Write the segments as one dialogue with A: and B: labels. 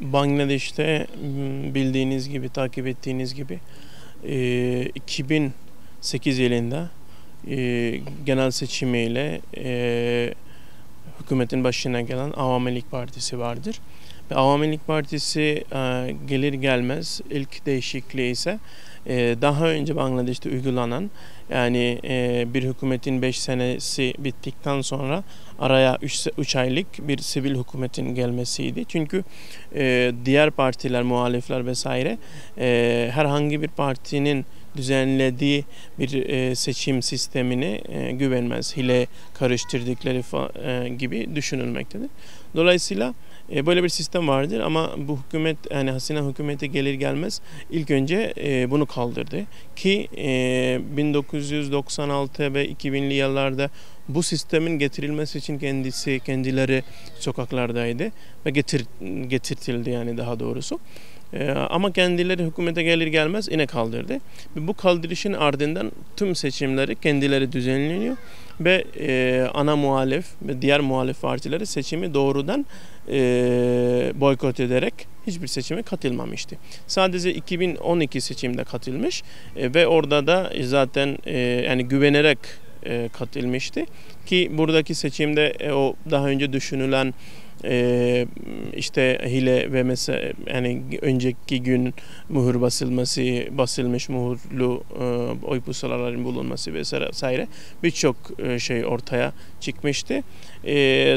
A: Bangladeş'te bildiğiniz gibi, takip ettiğiniz gibi 2008 yılında genel seçimiyle hükümetin başına gelen Avami Lig Partisi vardır. Ve Avami Lig Partisi gelir gelmez ilk değişikliği ise daha önce Bangladeş'te uygulanan bir hükümetin 5 senesi bittikten sonra araya 3 aylık bir sivil hükümetin gelmesiydi. Çünkü diğer partiler, muhalifler vesaire herhangi bir partinin düzenlediği bir seçim sistemine güvenmez. Hile karıştırdıkları gibi düşünülmektedir. Dolayısıyla böyle bir sistem vardır ama bu hükümet Hasina hükümeti gelir gelmez ilk önce bunu kaldırdı ki 1996 ve 2000'li yıllarda bu sistemin getirilmesi için kendileri sokaklardaydı ve getirtildi daha doğrusu. Ama kendileri hükümete gelir gelmez yine kaldırdı. Ve bu kaldırışın ardından tüm seçimleri kendileri düzenleniyor ve ana muhalif ve diğer muhalif partileri seçimi doğrudan boykot ederek hiçbir seçime katılmamıştı. Sadece 2012 seçimde katılmış ve orada da zaten güvenerek katılmıştı ki buradaki seçimde o daha önce düşünülen hile ve mesela önceki gün mühür basılmış mühürlü oy pusulaların bulunması vesaire birçok şey ortaya çıkmıştı.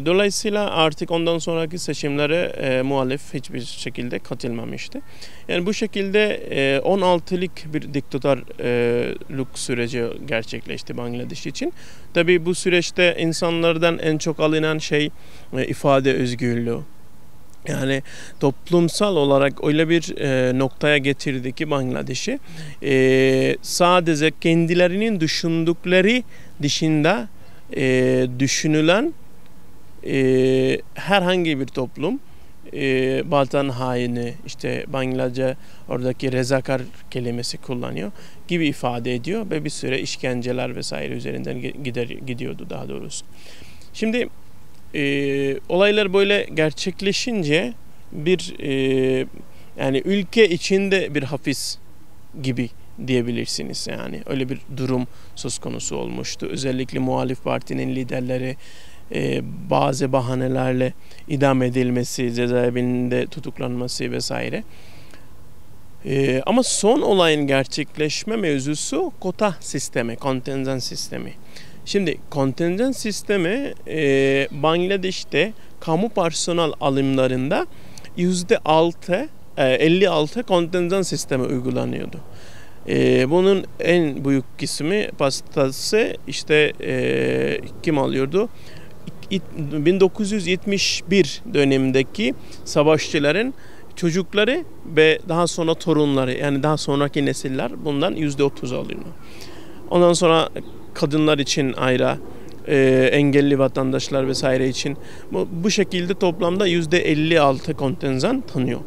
A: Dolayısıyla artık ondan sonraki seçimlere muhalif hiçbir şekilde katılmamıştı. Yani bu şekilde 16'lık bir diktatörlük süreci gerçekleşti Bangladeş için. Tabii bu süreçte insanlardan en çok alınan şey ifade özgürlüğü. Yani toplumsal olarak öyle bir noktaya getirdi ki Bangladeş'i sadece kendilerinin düşündükleri dışında düşünülen herhangi bir toplum vatan haini, Bangladeş'e oradaki rezakar kelimesi kullanıyor gibi ifade ediyor ve bir süre işkenceler vesaire üzerinden gidiyordu daha doğrusu. Şimdi olaylar böyle gerçekleşince bir ülke içinde bir hapis gibi diyebilirsiniz öyle bir durum söz konusu olmuştu. Özellikle muhalif partinin liderleri bazı bahanelerle idam edilmesi, cezaevinde tutuklanması vesaire. Ama son olayın gerçekleşme mevzusu kota sistemi, kontenjan sistemi. Şimdi kontenjan sistemi Bangladeş'te kamu personel alımlarında %56 kontenjan sistemi uygulanıyordu. Bunun en büyük kısmı pastası kim alıyordu? 1971 dönemindeki savaşçıların çocukları ve daha sonra torunları daha sonraki nesiller bundan %30 alıyor. Ondan sonra kadınlar için ayrı, engelli vatandaşlar vesaire için bu şekilde toplamda %56 kontenjan tanıyor.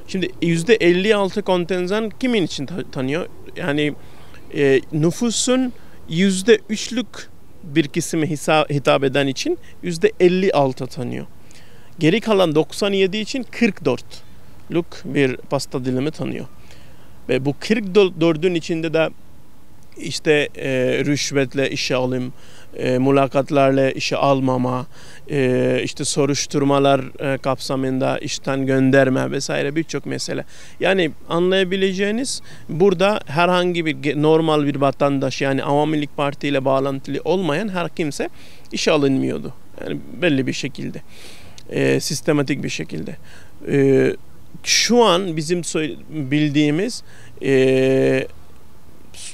A: Şimdi %56 kontenjan kimin için tanıyor? Nüfusun %3'lük bir kısmı hitap eden için %56 tanıyor. Geri kalan 97 için 44'lük bir pasta dilimi tanıyor. Ve bu 44'ün içinde de rüşvetle işe alım, mülakatlarla işe almama, soruşturmalar kapsamında işten gönderme vesaire birçok mesele. Yani anlayabileceğiniz burada herhangi bir normal bir vatandaş Avami Lig Parti ile bağlantılı olmayan her kimse işe alınmıyordu. Belli bir şekilde, sistematik bir şekilde. Şu an bizim bildiğimiz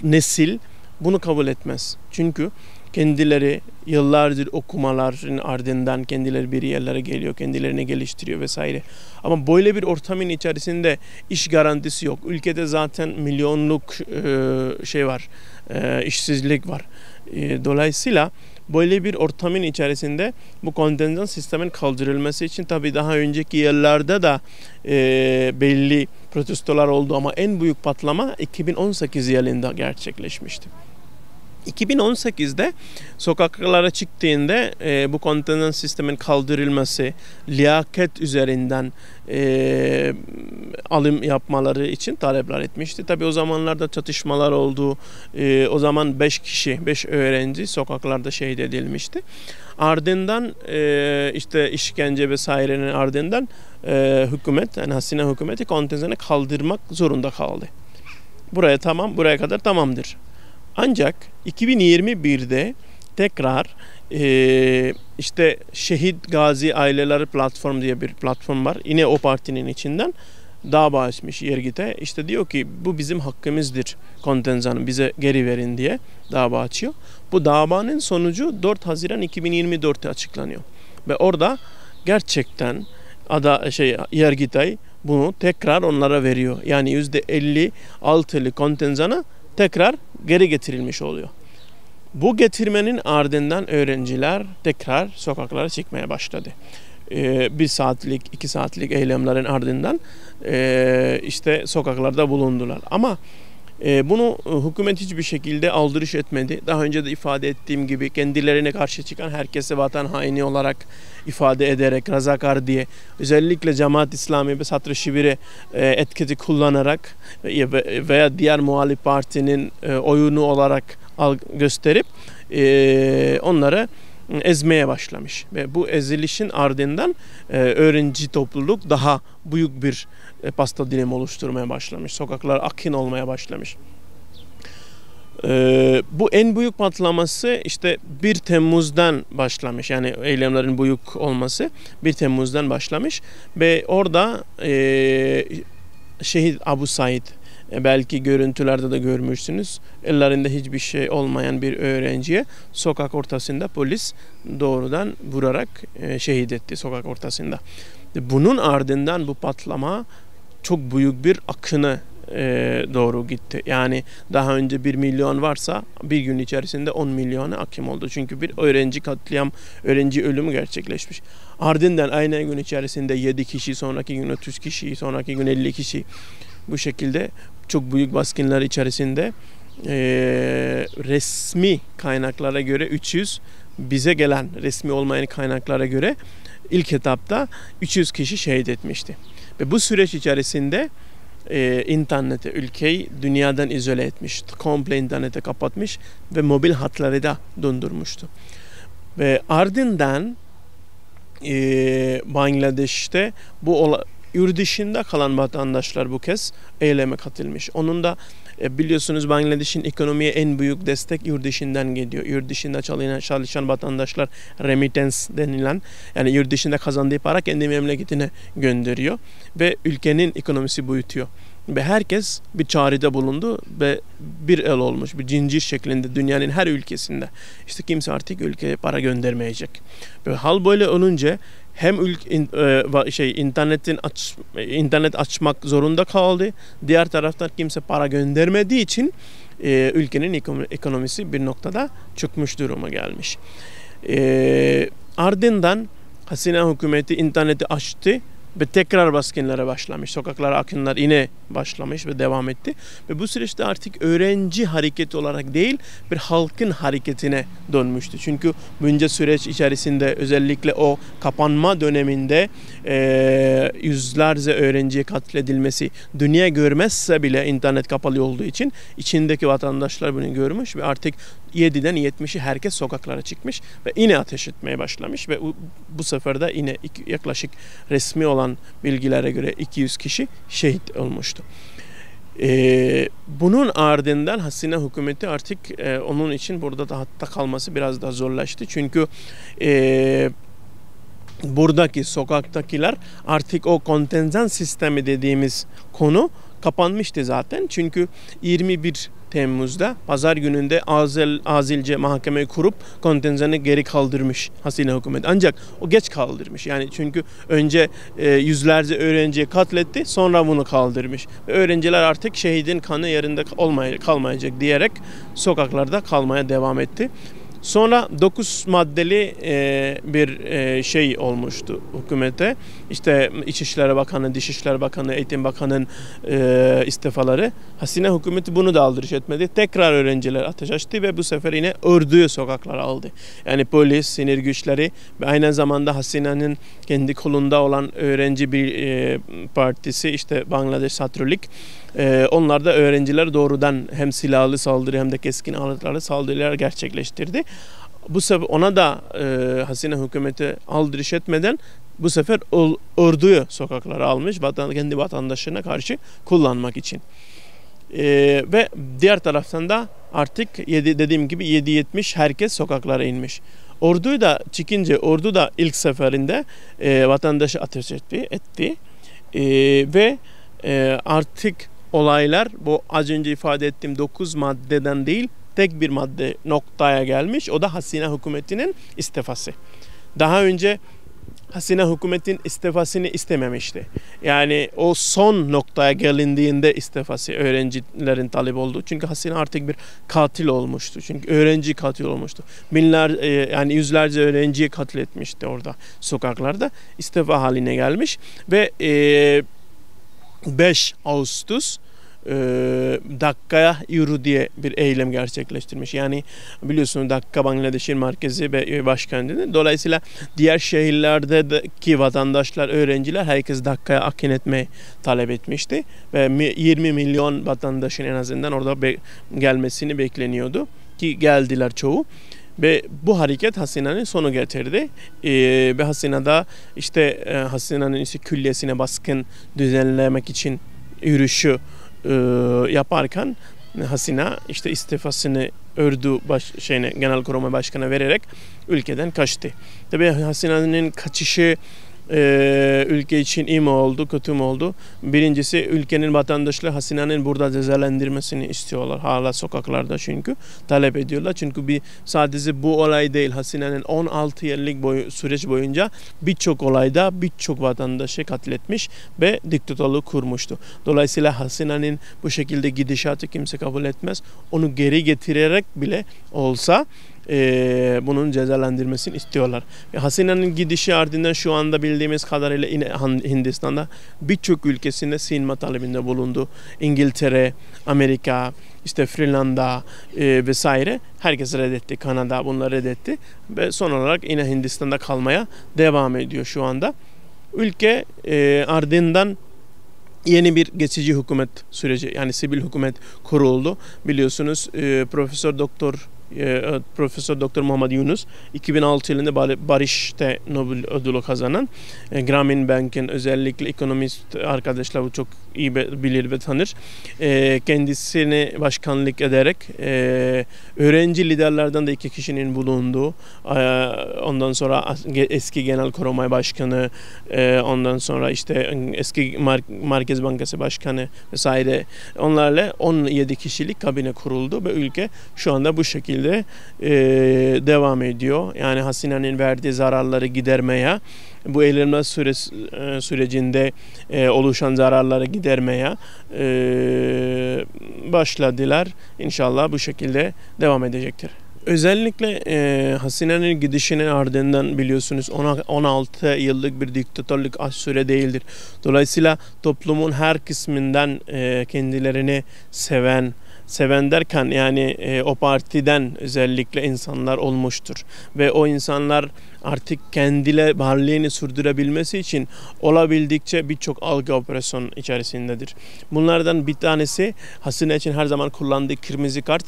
A: nesil bunu kabul etmez. Çünkü kendileri yıllardır okumaların ardından kendileri bir yerlere geliyor, kendilerini geliştiriyor vesaire. Ama böyle bir ortamın içerisinde iş garantisi yok. Ülkede zaten milyonluk var, işsizlik var. Dolayısıyla böyle bir ortamın içerisinde bu kontenjan sistemin kaldırılması için tabii daha önceki yıllarda da belli protestolar oldu ama en büyük patlama 2018 yılında gerçekleşmişti. 2018'de sokaklara çıktığında bu kontenjan sistemin kaldırılması, liyakat üzerinden alım yapmaları için talepler etmişti. Tabii o zamanlarda çatışmalar oldu. O zaman 5 öğrenci sokaklarda şehit edilmişti. Ardından işte işkence vesairenin ardından hükümet, yani Hasine hükümeti kontenjanı kaldırmak zorunda kaldı. Buraya kadar tamamdır. Ancak 2021'de tekrar işte Şehit Gazi Aileleri Platform diye bir platform var. Yine o partinin içinden dava açmış Yargıtay. İşte diyor ki bu bizim hakkımızdır, kontenjanı bize geri verin diye dava açıyor. Bu davanın sonucu 4 Haziran 2024'te açıklanıyor. Ve orada gerçekten Yargıtay bunu tekrar onlara veriyor. Yani %56'lık kontenjanı tekrar geri getirilmiş oluyor. Bu getirmenin ardından öğrenciler tekrar sokaklara çıkmaya başladı. 1 saatlik, 2 saatlik eylemlerin ardından işte sokaklarda bulundular. Ama bunu hükümet hiçbir şekilde aldırış etmedi. Daha önce de ifade ettiğim gibi kendilerine karşı çıkan herkese vatan haini olarak ifade ederek, razakar diye, özellikle Cemaat İslami ve Satr-ı Şibir'i etkisi kullanarak veya diğer muhalif partinin oyunu olarak gösterip onları ezmeye başlamış. Ve bu ezilişin ardından öğrenci topluluk daha büyük bir pasta dilimi oluşturmaya başlamış. Sokaklar akın olmaya başlamış. Bu en büyük patlaması işte 1 Temmuz'dan başlamış. Yani eylemlerin büyük olması 1 Temmuz'dan başlamış. Ve orada Şehit Abu Said, belki görüntülerde de görmüşsünüz, ellerinde hiçbir şey olmayan bir öğrenciye sokak ortasında polis doğrudan vurarak şehit etti sokak ortasında. Bunun ardından bu patlama çok büyük bir akını doğru gitti. Yani daha önce 1 milyon varsa bir gün içerisinde 10 milyona akım oldu. Çünkü bir öğrenci katliam, öğrenci ölümü gerçekleşmiş. Ardından aynı gün içerisinde 7 kişi, sonraki gün 30 kişi, sonraki gün 50 kişi, bu şekilde çok büyük baskınlar içerisinde resmi kaynaklara göre 300, bize gelen resmi olmayan kaynaklara göre ilk etapta 300 kişi şehit etmişti. Ve bu süreç içerisinde interneti, ülkeyi dünyadan izole etmiş, komple interneti kapatmış ve mobil hatları da dondurmuştu. Ve ardından Bangladeş'te yurt dışında kalan vatandaşlar bu kez eyleme katılmış. Onun da biliyorsunuz Bangladeş'in ekonomiye en büyük destek yurt dışından geliyor. Yurt dışında çalışan vatandaşlar remittance denilen, yani yurt dışında kazandığı para kendi memleketine gönderiyor ve ülkenin ekonomisi büyütüyor. Ve herkes bir çağrıda bulundu ve bir el olmuş, bir zincir şeklinde dünyanın her ülkesinde. İşte kimse artık ülkeye para göndermeyecek. Ve hal böyle olunca hem internet açmak zorunda kaldı. Diğer taraftan kimse para göndermediği için ülkenin ekonomisi bir noktada çökmüş duruma gelmiş. Ardından Hasine hükümeti interneti açtı ve tekrar baskınlara başlamış. Sokaklara akınlar yine başlamış ve devam etti. Ve bu süreçte artık öğrenci hareketi olarak değil, bir halkın hareketine dönmüştü. Çünkü bunca süreç içerisinde, özellikle o kapanma döneminde yüzlerce öğrenciye katledilmesi, dünya görmezse bile internet kapalı olduğu için içindeki vatandaşlar bunu görmüş ve artık 7'den 70'i herkes sokaklara çıkmış ve yine ateş etmeye başlamış ve bu sefer de yine yaklaşık resmi olan bilgilere göre 200 kişi şehit olmuştu. Bunun ardından Hasine hükümeti artık onun için burada da hatta kalması biraz daha zorlaştı. Çünkü buradaki sokaktakiler artık o kontenjan sistemi dediğimiz konu kapanmıştı zaten. Çünkü 21 Temmuz'da pazar gününde azilce mahkemeyi kurup kontenjanı geri kaldırmış Hasine hükümeti. Ancak o geç kaldırmış. Yani çünkü önce yüzlerce öğrenciyi katletti, sonra bunu kaldırmış. Ve öğrenciler artık şehidin kanı yerinde kalmayacak diyerek sokaklarda kalmaya devam etti. Sonra 9 maddeli bir şey olmuştu hükümete. İşte İçişleri Bakanı, Dışişleri Bakanı, Eğitim Bakanı'nın istifaları. Hasina hükümeti bunu da aldırış etmedi. Tekrar öğrenciler ateş açtı ve bu sefer yine orduyu sokaklara aldı. Yani polis, sinir güçleri ve aynı zamanda Hasina'nın kendi kolunda olan öğrenci bir partisi, işte Bangladeş Satrülük. Onlar da öğrenciler doğrudan hem silahlı saldırı hem de keskin aletlerle saldırılar gerçekleştirdi. Bu sefer ona da Hasina hükümeti aldırış etmeden bu sefer orduyu sokaklara almış kendi vatandaşlarına karşı kullanmak için. Ve diğer taraftan da artık dediğim gibi 7-70 herkes sokaklara inmiş. Orduyu da çıkınca ordu da ilk seferinde vatandaşı ateş etti. Ve artık olaylar bu az önce ifade ettiğim 9 maddeden değil tek bir madde noktaya gelmiş. O da Hasina hükümetinin istifası. Daha önce Hasina hükümetin istifasını istememişti. Yani o son noktaya gelindiğinde istifası öğrencilerin talep oldu. Çünkü Hasina artık bir katil olmuştu. Çünkü öğrenci katil olmuştu. Yani yüzlerce öğrenciyi katletmişti orada sokaklarda. İstifa haline gelmiş ve 5 Ağustos Dakka'ya yürü diye bir eylem gerçekleştirmiş. Yani biliyorsunuz Dakka Bangladeş'in merkezi ve başkenti. Dolayısıyla diğer şehirlerdeki vatandaşlar, öğrenciler herkes Dakka'ya akın etmeyi talep etmişti. Ve 20 milyon vatandaşın en azından orada gelmesini bekleniyordu. Ki geldiler çoğu. Ve bu hareket Hasina'nın sonu getirdi. Ve Hasina'da işte Hasina'nın külliyesine baskın düzenlemek için yürüyüşü yaparken Hasina işte istifasını Genelkurmay Başkanı vererek ülkeden kaçtı. Tabii Hasina'nın kaçışı ülke için iyi mi oldu, kötü mü oldu? Birincisi ülkenin vatandaşları Hasina'nın burada cezalandırmasını istiyorlar. Hala sokaklarda çünkü talep ediyorlar. Çünkü sadece bu olay değil. Hasina'nın 16 yıllık süreç boyunca birçok olayda birçok vatandaşı katletmiş ve diktatörlük kurmuştu. Dolayısıyla Hasina'nın bu şekilde gidişatı kimse kabul etmez. Onu geri getirerek bile olsa bunun cezalandırmasını istiyorlar. Hasina'nın gidişi ardından şu anda bildiğimiz kadarıyla Hindistan'da birçok ülkesinde sığınma talebinde bulundu. İngiltere, Amerika, işte Finlandiya vesaire herkes reddetti. Kanada bunları reddetti ve son olarak yine Hindistan'da kalmaya devam ediyor şu anda. Ülke ardından yeni bir geçici hükümet süreci, yani sivil hükümet kuruldu. Biliyorsunuz Profesör Doktor Muhammed Yunus 2006 yılında Barış'ta Nobel ödülü kazanan Grameen Bank'in özellikle ekonomist arkadaşlar bu çok iyi bilir ve tanır. Kendisini başkanlık ederek öğrenci liderlerden de 2 kişinin bulunduğu, ondan sonra eski Genelkurmay Başkanı, ondan sonra işte eski Merkez Bankası Başkanı vesaire, onlarla 17 kişilik kabine kuruldu ve ülke şu anda bu şekilde devam ediyor. Yani Hasina'nın verdiği zararları gidermeye, bu eylemler sürecinde oluşan zararları gidermeye başladılar. İnşallah bu şekilde devam edecektir. Özellikle Hasina'nın gidişinin ardından biliyorsunuz 16 yıllık bir diktatörlük az süre değildir. Dolayısıyla toplumun her kısmından kendilerini seven derken yani o partiden özellikle insanlar olmuştur. Ve o insanlar artık kendileri varlığını sürdürebilmesi için olabildikçe birçok algı operasyonu içerisindedir. Bunlardan bir tanesi Hasina için her zaman kullandığı kırmızı kart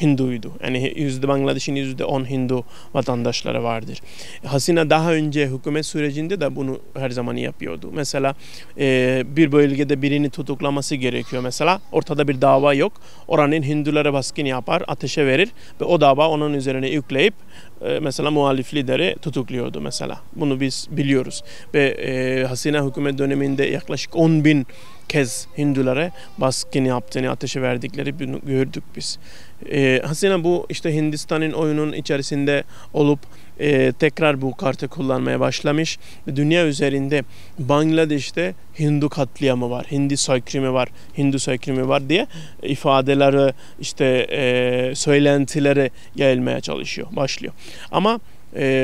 A: Hinduydu. Yani Bangladeş'in %10 Hindu vatandaşları vardır. Hasina daha önce hükümet sürecinde de bunu her zaman yapıyordu. Mesela bir bölgede birini tutuklaması gerekiyor. Mesela ortada bir dava yok. Oranın Hindulara baskın yapar, ateşe verir ve o dava onun üzerine yükleyip mesela muhalif lideri tutukluyordu mesela. Bunu biz biliyoruz. Ve Hasina hükümet döneminde yaklaşık 10.000 kez Hindulara baskın yaptığını, ateşe verdikleri bunu gördük biz. Hasina bu işte Hindistan'ın oyunun içerisinde olup tekrar bu kartı kullanmaya başlamış. Dünya üzerinde Bangladeş'te Hindu katliamı var, Hindi soykırımı var, Hindu soykırımı var diye ifadeleri, işte söylentileri yayılmaya başlıyor. Ama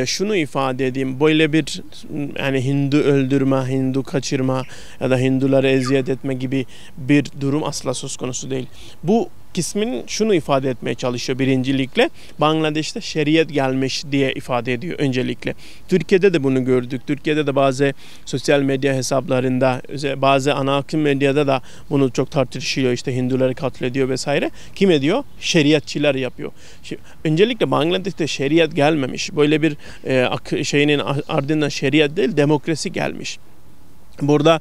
A: şunu ifade edeyim, böyle bir yani Hindu öldürme, Hindu kaçırma ya da Hinduları eziyet etme gibi bir durum asla söz konusu değil. Bu kısmın şunu ifade etmeye çalışıyor birincilikle. Bangladeş'te şeriat gelmiş diye ifade ediyor öncelikle. Türkiye'de de bunu gördük. Türkiye'de de bazı sosyal medya hesaplarında, bazı ana akım medyada da bunu çok tartışılıyor. İşte Hinduları katlediyor vesaire. Kim ediyor? Şeriatçılar yapıyor. Şimdi, öncelikle Bangladeş'te şeriat gelmemiş. Böyle bir şeyinin ardından şeriat değil, demokrasi gelmiş. Burada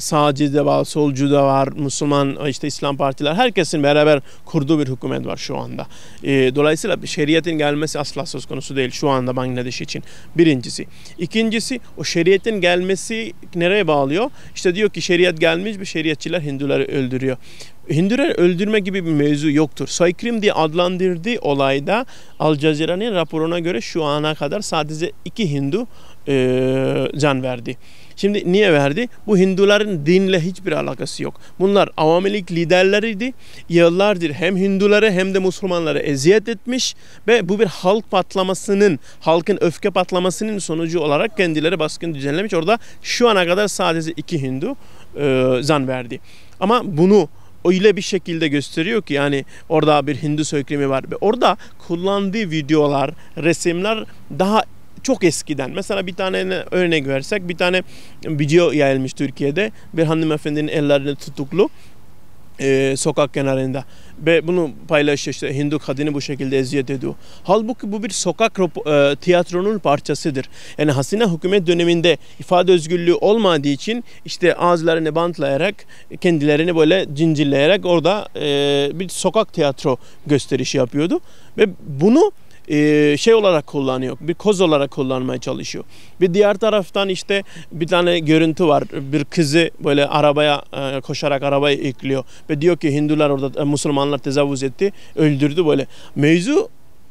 A: sağcı da var, solcu da var, Müslüman, işte İslam partiler, herkesin beraber kurduğu bir hükümet var şu anda. Dolayısıyla şeriatın gelmesi asla söz konusu değil şu anda Bangladeş için. Birincisi. İkincisi, o şeriatın gelmesi nereye bağlıyor? İşte diyor ki şeriat gelmiş ve şeriatçılar Hinduları öldürüyor. Hinduları öldürme gibi bir mevzu yoktur. Soykırım diye adlandırdığı olayda Al Jazeera'nın raporuna göre şu ana kadar sadece 2 Hindu can verdi. Şimdi niye verdi? Bu Hinduların dinle hiçbir alakası yok. Bunlar Avami Lig liderleriydi. Yıllardır hem Hinduları hem de Müslümanları eziyet etmiş ve bu bir halkın öfke patlamasının sonucu olarak kendileri baskın düzenlemiş. Orada şu ana kadar sadece 2 Hindu can verdi. Ama bunu öyle bir şekilde gösteriyor ki yani orada bir Hindu soykırımı var ve orada kullandığı videolar, resimler daha çok eskiden. Mesela bir tane örnek versek, bir tane video yayılmış Türkiye'de. Bir hanımefendinin ellerini tutuklu sokak kenarında ve bunu paylaşıyor, işte Hindu kadını bu şekilde eziyet ediyor. Halbuki bu bir sokak tiyatronun parçasıdır. Yani Hasina hükümet döneminde ifade özgürlüğü olmadığı için işte ağızlarını bantlayarak, kendilerini böyle cincilleyerek orada bir sokak tiyatro gösterişi yapıyordu ve bunu şey olarak kullanıyor, bir koz olarak kullanmaya çalışıyor. Bir diğer taraftan işte bir tane görüntü var, bir kızı böyle arabaya koşarak arabayı ekliyor ve diyor ki Hindular orada, Müslümanlar tecavüz etti, öldürdü böyle. Mevzu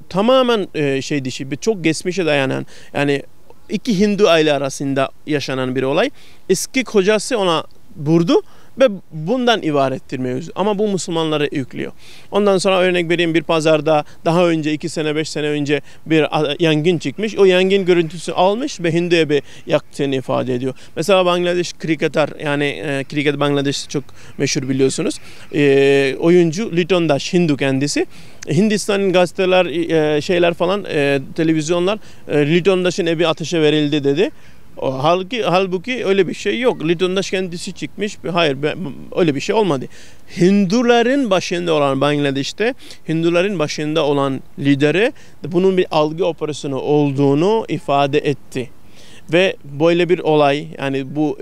A: tamamen şey dışı, çok geçmişe dayanan, yani 2 Hindu aile arasında yaşanan bir olay. Eski kocası ona vurdu ve bundan ibarettir mevzu. Ama bu Müslümanları yüklüyor. Ondan sonra örnek vereyim, bir pazarda daha önce 2 sene 5 sene önce bir yangın çıkmış. O yangın görüntüsü almış ve Hindu evi yaktığını ifade ediyor. Mesela Bangladeş kriketer, yani kriket Bangladeş'te çok meşhur biliyorsunuz. Oyuncu Liton Dash, Hindu kendisi. Hindistan'ın gazeteler, şeyler falan, televizyonlar Liton Dash'ın evi ateşe verildi dedi. Halbuki öyle bir şey yok. Liton Dash kendisi çıkmış. Hayır, öyle bir şey olmadı. Hinduların başında olan Bangladeş'te, Hinduların başında olan lideri bunun bir algı operasyonu olduğunu ifade etti. Ve böyle bir olay, yani bu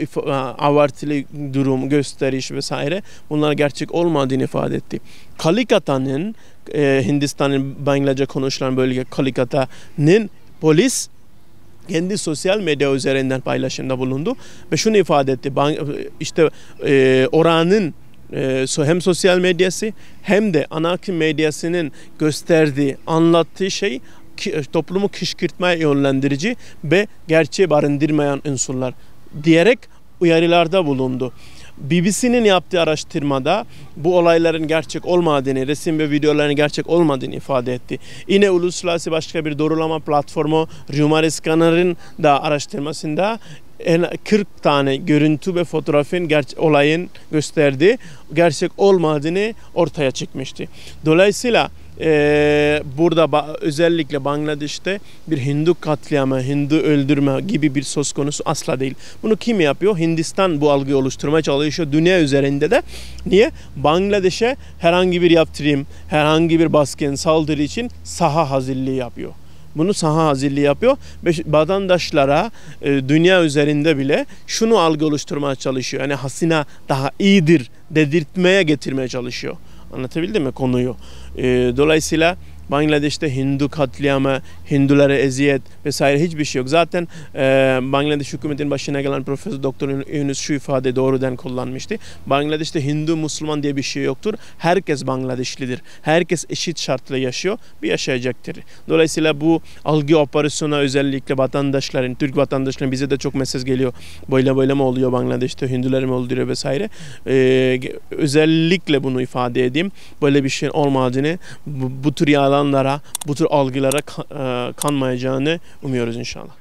A: abartılı durum, gösteriş vesaire, bunlar gerçek olmadığını ifade etti. Kalikata'nın, Hindistan'ın Bangladeş'e konuşulan bölge Kalikata'nın polis kendi sosyal medya üzerinden paylaşımda bulundu ve şunu ifade etti. İşte oranın hem sosyal medyası hem de ana akım medyasının gösterdiği, anlattığı şey toplumu kışkırtmaya yönlendirici ve gerçeği barındırmayan unsurlar diyerek uyarılarda bulundu. BBC'nin yaptığı araştırmada bu olayların gerçek olmadığını, resim ve videoların gerçek olmadığını ifade etti. Yine uluslararası başka bir doğrulama platformu Rumare Scanner'ın da araştırmasında 40 tane görüntü ve fotoğrafın olayın gösterdiği gerçek olmadığını ortaya çıkmıştı. Dolayısıyla burada özellikle Bangladeş'te bir Hindu katliamı, Hindu öldürme gibi bir söz konusu asla değil. Bunu kim yapıyor? Hindistan bu algıyı oluşturmaya çalışıyor dünya üzerinde de. Niye? Bangladeş'e herhangi bir yaptırım, herhangi bir baskın, saldırı için saha hazırlığı yapıyor. Bunu saha hazırlığı yapıyor ve vatandaşlara dünya üzerinde bile şunu algı oluşturmaya çalışıyor. Yani Hasina daha iyidir dedirtmeye getirmeye çalışıyor. Anlatabildim mi konuyu? Dolayısıyla Bangladeş'te Hindu katliamı, Hindulara eziyet vesaire hiçbir şey yok. Zaten Bangladeş hükümetin başına gelen Profesör Doktor Yunus şu ifade doğrudan kullanmıştı. Bangladeş'te Hindu, Müslüman diye bir şey yoktur. Herkes Bangladeşlidir. Herkes eşit şartla yaşıyor ve yaşayacaktır. Dolayısıyla bu algı operasyonu özellikle vatandaşların, Türk vatandaşların bize de çok mesaj geliyor. Böyle mi oluyor Bangladeş'te, Hindular mı öldürüyor vesaire. Özellikle bunu ifade edeyim. Böyle bir şey olmadığını, bu tür yalanlara, bu tür algılara kanmayacağını umuyoruz inşallah.